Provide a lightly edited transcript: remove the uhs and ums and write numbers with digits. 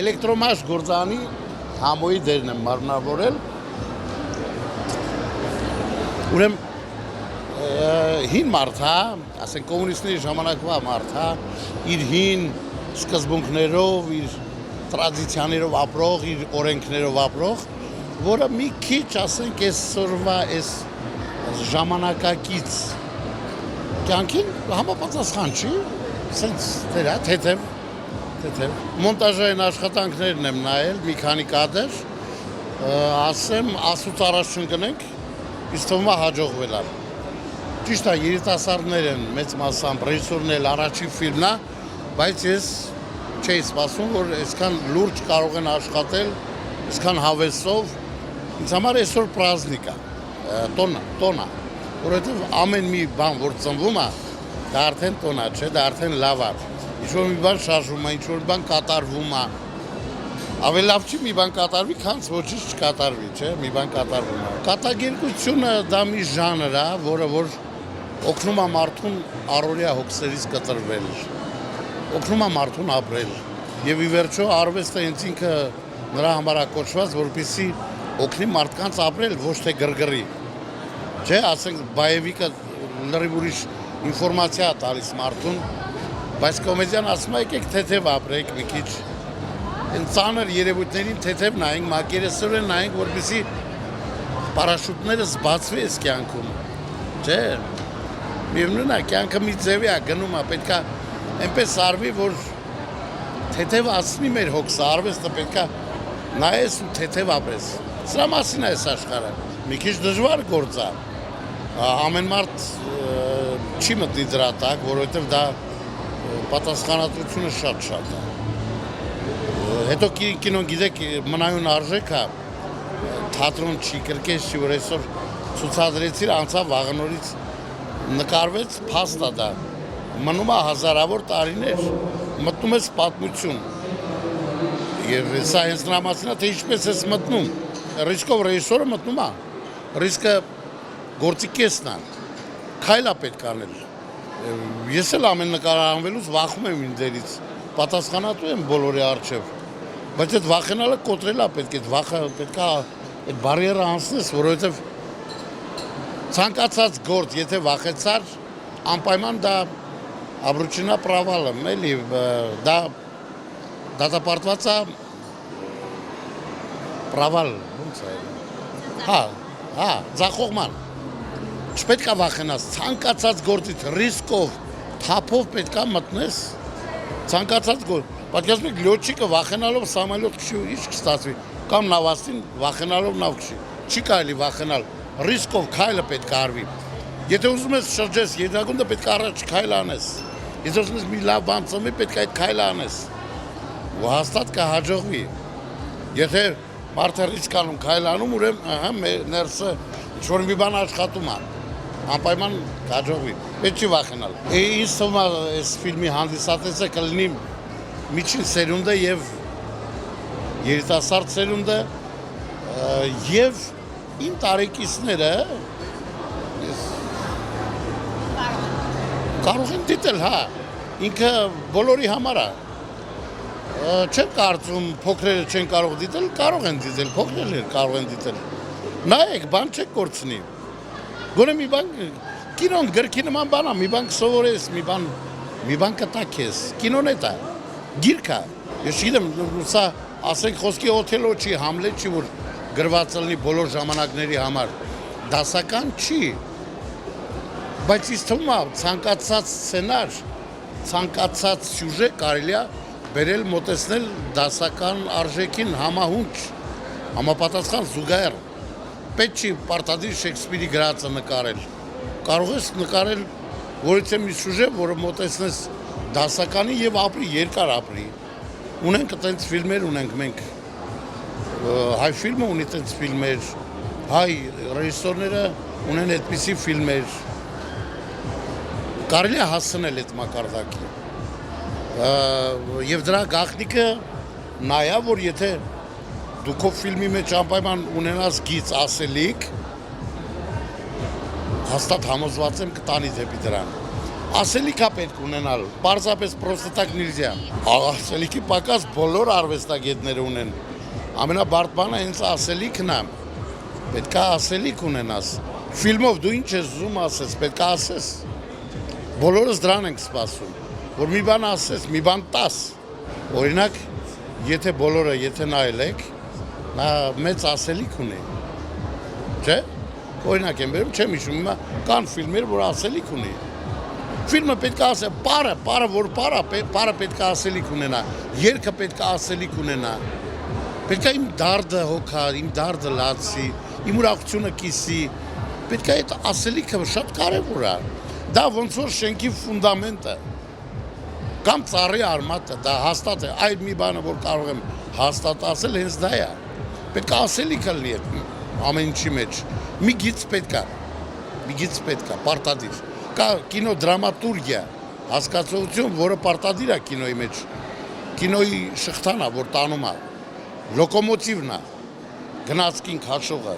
էլեկտրոմաշ գործանի համոյի դերն եմ մարմնավորել։ Ուրեմն հին մարդ հա, ասենք կոմունիստների ժամանակվա մարդ հա, իր հին սկզբունքներով, իր տրադիցիաներով ապրող, իր օրենքներով ապրող, որը մի քիչ ասենք այսօրվա այս ժամանակակից կյանքին համապատասխան չի, սենց դերա թեթև մոնտաժային աշխատանքներն եմ նայել, մի քանի կադր, ասեմ, ասուց առաջ չընկնենք, իսկ թվում է հաջողվել է։ Ճիշտ է, երիտասարդներ են մեծ մասամբ, ռեժիսորն էլ առաջին ֆիլմն է, բայց ես չէի սպասում, որ այսքան լուրջ կարող են աշխատել, այսքան հավեսով, ինձ համար այսօր պրազնիկ է, տոն է, որովհետև ամեն մի բան, որ ծնվում է, դա արդեն տոն է, չէ, դա արդեն լավ է, ինչ-որ մի բան շարժվում է, ինչ-որ բան կատարվում է, ավելի լավ չի մի բան կատարվի, քան ոչինչ չկատարվի, չէ, մի բան կատարվում է։ Կատակերգությունը դա մի ժանր է, որը որ օգնում է մարդուն առօրյա հոգսերից կտրվել, օգնում է մարդուն ապրել, եւ ի վերջո արվեստը ինձ ինքը նրա համար է կոչված, որպեսզի օգնի մարդկանց ապրել, ոչ թե գրգռի։ Չէ, ասենք Բայևիկը լրիվ ուրիշ ինֆորմացիա է տալիս մարդուն, բայց կոմեդիան ասում է եկեք թեթև ապրեք մի քիչ։ Այն ծանր երևույթներին թեթև նայենք, մակերեսորեն նայենք, որպեսզի պարաշուտներս բացվի այս կյանքում։ Չէ։ Միևնույն է, կյանքը մի ձևի է գնում է, պետք է այնպես արվի, որ թեթև ասնի մեր հոգսը, արվեստը պետք է նայես ու թեթև ապրես։ Սրա մասին է այս աշխարհը։ Մի քիչ դժվար գործ է։ Ամեն մարդ չի մտնի դրա տակ, որովհետև դա պատասխանատվությունը շատ է։ Հետո կինոն գիտեք մնայուն արժեք է, թատրոն չի, կրկես չի, որ այսօր ցուցադրեցիր, անցավ վաղնորից նկարվեց, փաստ է դա, մնում է հազարավոր տարիներ, մտնում ես պատմություն, և սա հենց նրա մասին է, թե ինչպես ես մտնում, ռիսկով ռեժիսորը մտնում է, ռիսկը գործի կեսն է, քայլ է պետք անել, ես էլ ամեն նկարահանվելուց վախում եմ իմ դերից, պատասխանատու եմ բոլորի առջև, բայց այդ վախենալը կոտրել է պետք, այդ վախը պետք է այդ բարիերը անցնես, որովհետև ցանկացած գործ, եթե վախեցար, անպայման դա обручена провалом, էլի, դա դատապարտված է провал, ոնց է։ Հա, ձախողման։ Չպետք է վախենաս, ցանկացած գործից ռիսկով, թափով պետք է մտնես, ցանկացած գործ։ Պատկերացնում եք լյոթչիկը վախենալով սամոլյոտ քշի, ինչ կստացվի, կամ նավաստին վախենալով նավ քշի։ Չի կարելի վախենալ, ռիսկով քայլը պետք է արվի։ Եթե ուզում ես շրջես երկրագունդը, պետք է առաջ քայլ անես։ Եթե ուզում ես մի լավ բան ծնվի, պետք է այդ քայլը անես։ Ու հաստատ կհաջողվի։ Եթե մարդը ռիսկ անում, քայլ անում, ուրեմն մեր ներսը ինչ-որ մի բան աշխատում է, անպայման կհաջողվի։ Պետք չի վախենալ։ Ինձ թվում է այս ֆիլմի հանդիսատեսը կլինի միջին սերունդը եւ երիտասարդ սերունդը եւ իմ տարեկիցները կարող են դիտել, հա, ինքը բոլորի համար է։ Չեմ կարծում փոքրերը չեն կարող դիտել, կարող են դիտել, փոքրերը կարող են դիտել։ Նայեք, բան չեք կորցնի։ Գոնե մի բան կինոն գրքի նման բան է, մի բան կսովորես, մի բան կտա քեզ։ Կինոն է դա։ Գիրք է։ Ես չգիտեմ, սա ասենք խոսքի Օթելո չի, Համլետ չի, որ գրված լինի բոլոր ժամանակների համար։ Դասական չի։ Բայց ինձ թվում է ցանկացած սցենար, ցանկացած սյուժե կարելի է բերել մոտեցնել դասական արժեքին համահունչ, համապատասխան զուգահեռ։ Պետք չի պարտադիր Շեքսպիրի գրածը նկարել։ Կարող ես նկարել որից մի սյուժե, որը մոտեցնես դասականի եւ ապրի, երկար ապրի։ Ունենք այդպես ֆիլմեր ունենք մենք։ Հայ ֆիլմը ունի այդպես ֆիլմեր, հայ ռեժիսորները ունեն այդպիսի ֆիլմեր։ Կարելի է հասնել այդ մակարդակի։ Եվ դրա գաղտնիքը նա է, որ եթե դու քո ֆիլմի մեջ անպայման ունենաս գիծ ասելիք, հաստատ համոզված եմ կտանի դեպի դրան։ ասելիքա պետք ունենալ, պարզապես պրոստը տակ նիլզյա։ Ասելիքի պակաս բոլոր արվեստագետները ունեն։ Ամենաբարդ բանը հենց ասելիքն է։ Պետք է ասելիք ունենաս։ Ֆիլմով դու ինչ ես ուզում ասես, պետք է ասես։ Բոլորս դրան ենք սպասում, որ մի բան ասես, մի բան տաս։ Օրինակ, եթե բոլորը նայել եք, նա մեծ ասելիք ունի։ Չէ՞։ Օրինակ եմ բերում, չեմ հիշում, հիմա կան ֆիլմեր, որ ասելիք ունի։ Ֆիլմը պետք է ասել, պարը պետք է ասելիք ունենա, երգը պետք է ասելիք ունենա։ Պետք է իմ դարդը հոգա, իմ դարդը լացի, իմ ուրախությունը կիսի։ Պետք է այդ ասելիքը շատ կարևոր է։ Դա ոնց որ շենքի ֆունդամենտը կամ ծառի արմատը, դա հաստատ է, այդ մի բանը, որ կարող եմ հաստատ ասել, հենց դա է։ Պետք է ասելիքը լինի ամեն ինչի մեջ։ Մի գիծ պետք է, պարտադիր։ Կա կինոդրամատուրգիա, հասկացողություն, որը պարտադիր է կինոյի մեջ։ Կինոյի շղթան է, որ տանում է, լոկոմոտիվն է, գնացքին քաշողը։